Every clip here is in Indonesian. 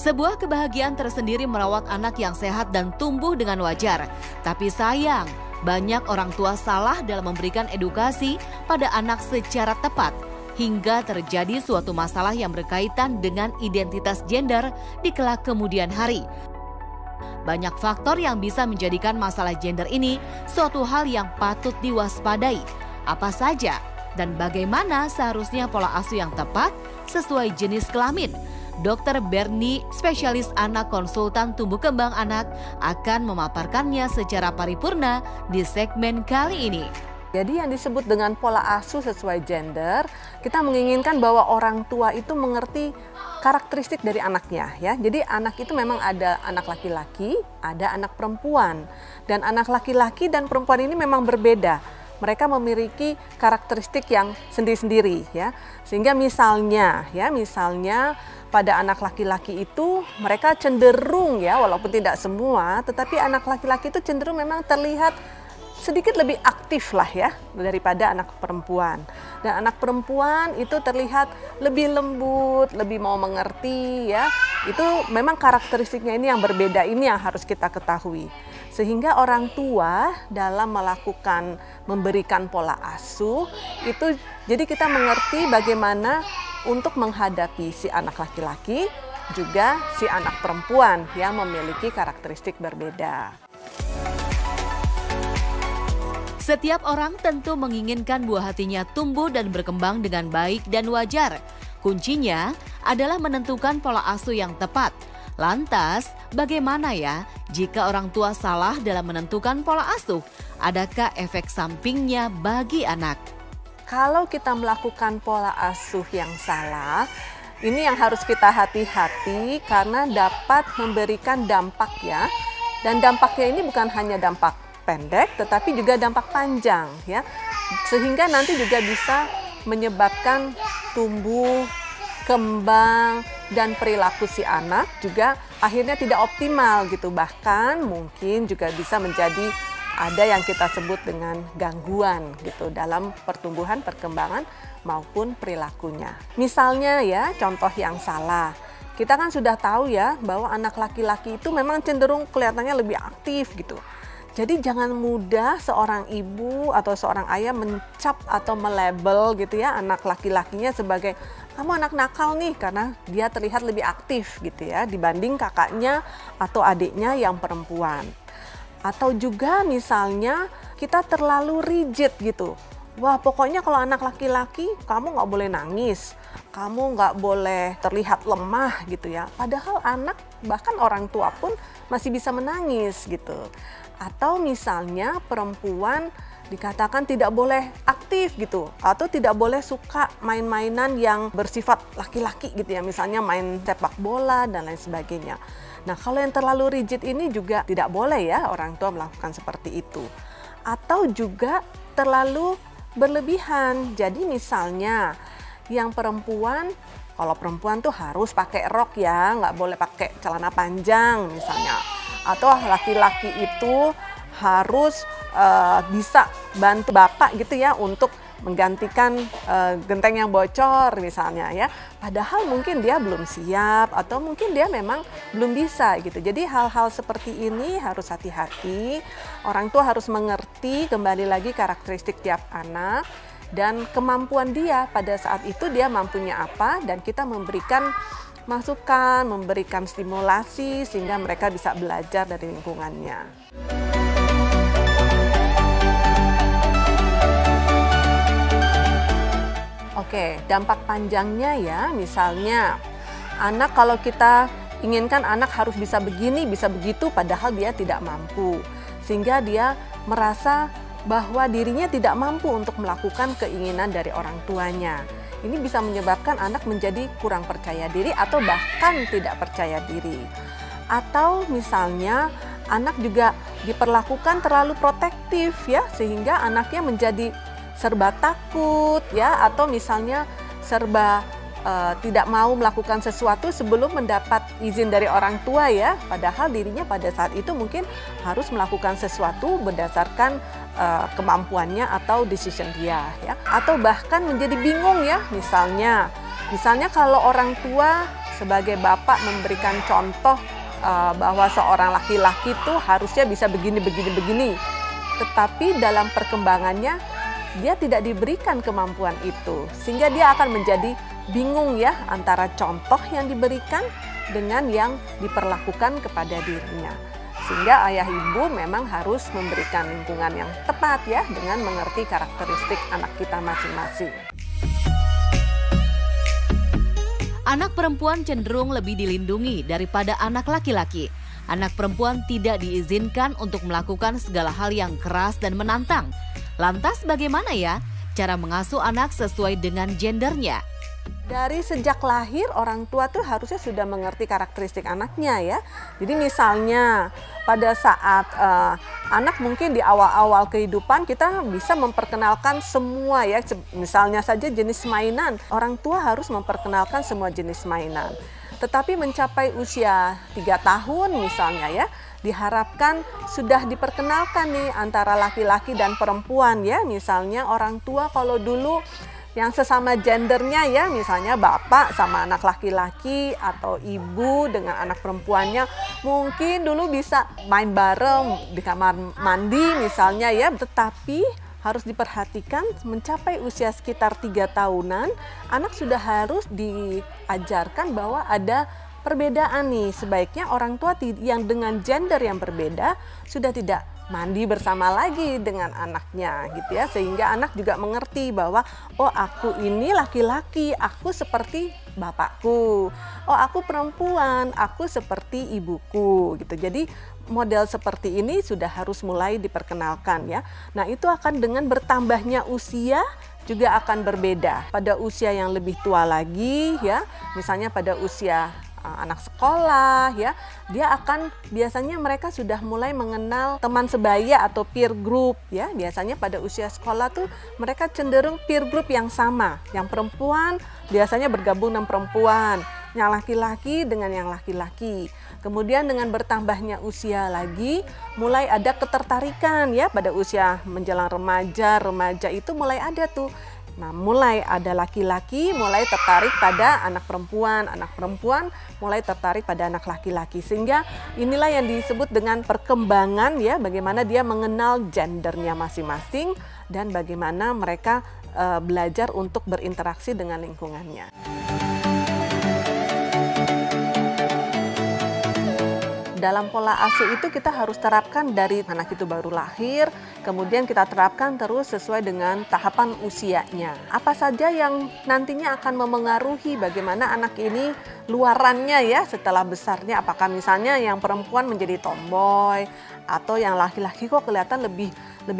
Sebuah kebahagiaan tersendiri merawat anak yang sehat dan tumbuh dengan wajar. Tapi sayang, banyak orang tua salah dalam memberikan edukasi pada anak secara tepat, hingga terjadi suatu masalah yang berkaitan dengan identitas gender di kelak kemudian hari. Banyak faktor yang bisa menjadikan masalah gender ini suatu hal yang patut diwaspadai. Apa saja dan bagaimana seharusnya pola asuh yang tepat sesuai jenis kelamin? Dr. Bernie, spesialis anak konsultan tumbuh kembang anak, akan memaparkannya secara paripurna di segmen kali ini. Jadi yang disebut dengan pola asuh sesuai gender, kita menginginkan bahwa orang tua itu mengerti karakteristik dari anaknya ya. Jadi anak itu memang ada anak laki-laki, ada anak perempuan. Dan anak laki-laki dan perempuan ini memang berbeda. Mereka memiliki karakteristik yang sendiri-sendiri ya. Sehingga misalnya pada anak laki-laki itu mereka cenderung ya, walaupun tidak semua, tetapi anak laki-laki itu cenderung memang terlihat sedikit lebih aktif lah ya daripada anak perempuan. Dan anak perempuan itu terlihat lebih lembut, lebih mau mengerti ya. Itu memang karakteristiknya ini yang berbeda, ini yang harus kita ketahui. Sehingga orang tua dalam memberikan pola asuh itu, jadi kita mengerti bagaimana untuk menghadapi si anak laki-laki juga si anak perempuan yang memiliki karakteristik berbeda. Setiap orang tentu menginginkan buah hatinya tumbuh dan berkembang dengan baik dan wajar. Kuncinya adalah menentukan pola asuh yang tepat. Lantas, bagaimana ya jika orang tua salah dalam menentukan pola asuh? Adakah efek sampingnya bagi anak? Kalau kita melakukan pola asuh yang salah, ini yang harus kita hati-hati karena dapat memberikan dampak ya. Dan dampaknya ini bukan hanya dampak pendek, tetapi juga dampak panjang ya. Sehingga nanti juga bisa menyebabkan tumbuh, kembang, dan perilaku si anak juga akhirnya tidak optimal gitu. Bahkan mungkin juga bisa menjadi ada yang kita sebut dengan gangguan gitu dalam pertumbuhan, perkembangan maupun perilakunya. Misalnya ya, contoh yang salah. Kita kan sudah tahu ya bahwa anak laki-laki itu memang cenderung kelihatannya lebih aktif gitu. Jadi jangan mudah seorang ibu atau seorang ayah mencap atau melabel gitu ya anak laki-lakinya sebagai kamu anak nakal nih karena dia terlihat lebih aktif gitu ya dibanding kakaknya atau adiknya yang perempuan. Atau juga misalnya kita terlalu rigid gitu. Wah pokoknya kalau anak laki-laki kamu nggak boleh nangis, kamu nggak boleh terlihat lemah gitu ya. Padahal anak bahkan orang tua pun masih bisa menangis gitu. Atau misalnya perempuan dikatakan tidak boleh aktif gitu atau tidak boleh suka main-mainan yang bersifat laki-laki gitu ya, misalnya main sepak bola dan lain sebagainya. Nah kalau yang terlalu rigid ini juga tidak boleh ya orang tua melakukan seperti itu. Atau juga terlalu berlebihan, jadi misalnya yang perempuan, kalau perempuan tuh harus pakai rok ya, nggak boleh pakai celana panjang misalnya. Atau laki-laki itu harus bisa bantu bapak gitu ya untuk menggantikan genteng yang bocor misalnya ya. Padahal mungkin dia belum siap atau mungkin dia memang belum bisa gitu. Jadi hal-hal seperti ini harus hati-hati. Orang tua harus mengerti kembali lagi karakteristik tiap anak dan kemampuan dia pada saat itu dia mampunya apa dan kita memberikan masukan, memberikan stimulasi sehingga mereka bisa belajar dari lingkungannya. Oke, dampak panjangnya ya, misalnya anak kalau kita inginkan anak harus bisa begini, bisa begitu, padahal dia tidak mampu. Sehingga dia merasa bahwa dirinya tidak mampu untuk melakukan keinginan dari orang tuanya. Ini bisa menyebabkan anak menjadi kurang percaya diri atau bahkan tidak percaya diri. Atau misalnya anak juga diperlakukan terlalu protektif ya, sehingga anaknya menjadi serba takut ya, atau misalnya serba tidak mau melakukan sesuatu sebelum mendapat izin dari orang tua ya, padahal dirinya pada saat itu mungkin harus melakukan sesuatu berdasarkan kemampuannya atau decision dia ya. Atau bahkan menjadi bingung ya, misalnya kalau orang tua sebagai bapak memberikan contoh bahwa seorang laki-laki itu harusnya bisa begini. Tetapi dalam perkembangannya dia tidak diberikan kemampuan itu, sehingga dia akan menjadi bingung ya antara contoh yang diberikan dengan yang diperlakukan kepada dirinya. Sehingga ayah ibu memang harus memberikan lingkungan yang tepat ya, dengan mengerti karakteristik anak kita masing-masing. Anak perempuan cenderung lebih dilindungi daripada anak laki-laki. Anak perempuan tidak diizinkan untuk melakukan segala hal yang keras dan menantang. Lantas bagaimana ya cara mengasuh anak sesuai dengan gendernya? Dari sejak lahir orang tua tuh harusnya sudah mengerti karakteristik anaknya ya. Jadi misalnya pada saat anak mungkin di awal-awal kehidupan kita bisa memperkenalkan semua ya. Misalnya saja jenis mainan, orang tua harus memperkenalkan semua jenis mainan. Tetapi mencapai usia 3 tahun misalnya ya, diharapkan sudah diperkenalkan nih antara laki-laki dan perempuan ya. Misalnya orang tua kalau dulu yang sesama gendernya ya, misalnya bapak sama anak laki-laki atau ibu dengan anak perempuannya, mungkin dulu bisa main bareng di kamar mandi misalnya ya. Tetapi harus diperhatikan mencapai usia sekitar 3 tahunan, anak sudah harus diajarkan bahwa ada perbedaan nih. Sebaiknya orang tua yang dengan gender yang berbeda sudah tidak mandi bersama lagi dengan anaknya gitu ya, sehingga anak juga mengerti bahwa oh aku ini laki-laki, aku seperti bapakku, oh aku perempuan, aku seperti ibuku gitu. Jadi model seperti ini sudah harus mulai diperkenalkan ya. Nah itu akan dengan bertambahnya usia juga akan berbeda. Pada usia yang lebih tua lagi ya, misalnya pada usia anak sekolah ya, dia akan biasanya mereka sudah mulai mengenal teman sebaya atau peer group ya. Biasanya pada usia sekolah tuh mereka cenderung peer group yang sama. Yang perempuan biasanya bergabung dengan perempuan, yang laki-laki dengan yang laki-laki. Kemudian dengan bertambahnya usia lagi mulai ada ketertarikan ya, pada usia menjelang remaja itu mulai ada tuh. Nah, mulai ada laki-laki mulai tertarik pada anak perempuan mulai tertarik pada anak laki-laki, sehingga inilah yang disebut dengan perkembangan ya, bagaimana dia mengenal gendernya masing-masing dan bagaimana mereka belajar untuk berinteraksi dengan lingkungannya. Dalam pola asuh itu kita harus terapkan dari anak itu baru lahir, kemudian kita terapkan terus sesuai dengan tahapan usianya. Apa saja yang nantinya akan memengaruhi bagaimana anak ini luarannya ya setelah besarnya, apakah misalnya yang perempuan menjadi tomboy atau yang laki-laki kok kelihatan lebih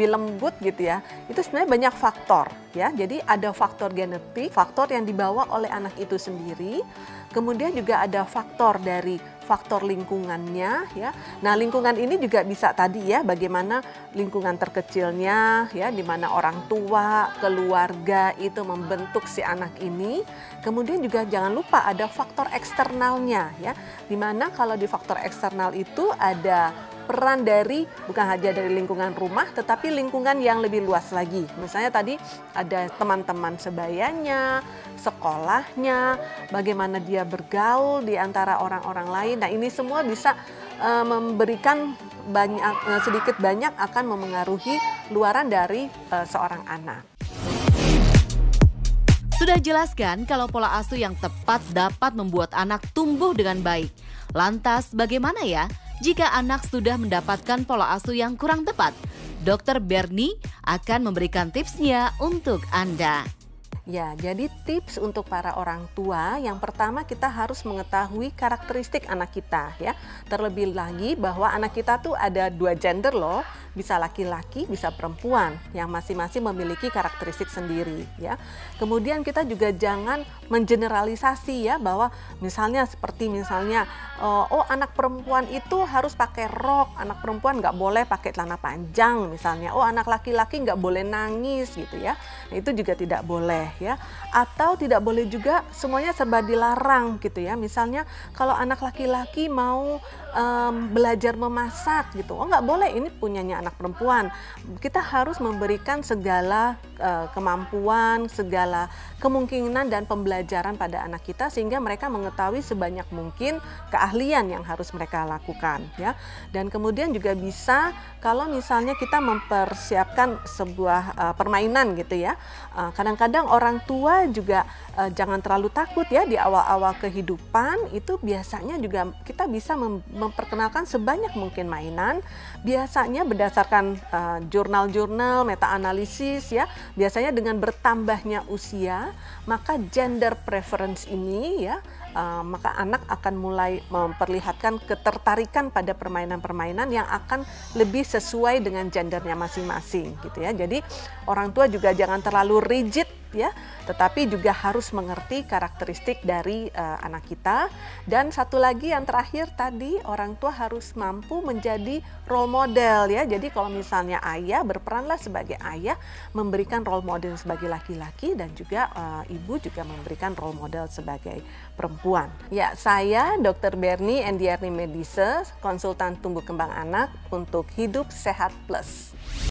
lembut gitu ya. Itu sebenarnya banyak faktor ya. Jadi ada faktor genetik, faktor yang dibawa oleh anak itu sendiri. Kemudian juga ada faktor dari faktor lingkungannya ya. Nah, lingkungan ini juga bisa tadi ya, bagaimana lingkungan terkecilnya ya, di mana orang tua, keluarga itu membentuk si anak ini. Kemudian juga jangan lupa ada faktor eksternalnya ya. Di mana kalau di faktor eksternal itu ada peran dari bukan hanya dari lingkungan rumah tetapi lingkungan yang lebih luas lagi. Misalnya tadi ada teman-teman sebayanya, sekolahnya, bagaimana dia bergaul di antara orang-orang lain. Nah, ini semua bisa memberikan sedikit banyak akan memengaruhi luaran dari seorang anak. Sudah jelaskan kalau pola asuh yang tepat dapat membuat anak tumbuh dengan baik. Lantas bagaimana ya jika anak sudah mendapatkan pola asuh yang kurang tepat? Dr. Bernie akan memberikan tipsnya untuk Anda. Ya, jadi tips untuk para orang tua, yang pertama kita harus mengetahui karakteristik anak kita ya. Terlebih lagi bahwa anak kita tuh ada 2 gender loh, bisa laki-laki, bisa perempuan, yang masing-masing memiliki karakteristik sendiri ya. Kemudian kita juga jangan mengeneralisasi ya, bahwa misalnya oh anak perempuan itu harus pakai rok, anak perempuan nggak boleh pakai celana panjang misalnya, oh anak laki-laki nggak boleh nangis gitu ya. Nah, itu juga tidak boleh ya, atau tidak boleh juga semuanya serba dilarang gitu ya. Misalnya kalau anak laki-laki mau belajar memasak gitu, oh nggak boleh, ini punyanya anak anak perempuan. Kita harus memberikan segala kemampuan, segala kemungkinan dan pembelajaran pada anak kita sehingga mereka mengetahui sebanyak mungkin keahlian yang harus mereka lakukan, ya. Dan kemudian juga bisa kalau misalnya kita mempersiapkan sebuah permainan gitu ya. Kadang-kadang orang tua juga jangan terlalu takut ya di awal-awal kehidupan, itu biasanya juga kita bisa memperkenalkan sebanyak mungkin mainan, biasanya berdasarkan jurnal-jurnal, meta-analisis ya, biasanya dengan bertambahnya usia, maka gender preference ini ya, maka anak akan mulai memperlihatkan ketertarikan pada permainan-permainan yang akan lebih sesuai dengan gendernya masing-masing gitu ya. Jadi orang tua juga jangan terlalu rigid ya, tetapi juga harus mengerti karakteristik dari anak kita. Dan satu lagi yang terakhir tadi, orang tua harus mampu menjadi role model ya. Jadi kalau misalnya ayah, berperanlah sebagai ayah, memberikan role model sebagai laki-laki, dan juga ibu juga memberikan role model sebagai perempuan. Ya, saya Dr. Bernie Endiarni Medise, konsultan tumbuh kembang anak untuk Hidup Sehat Plus.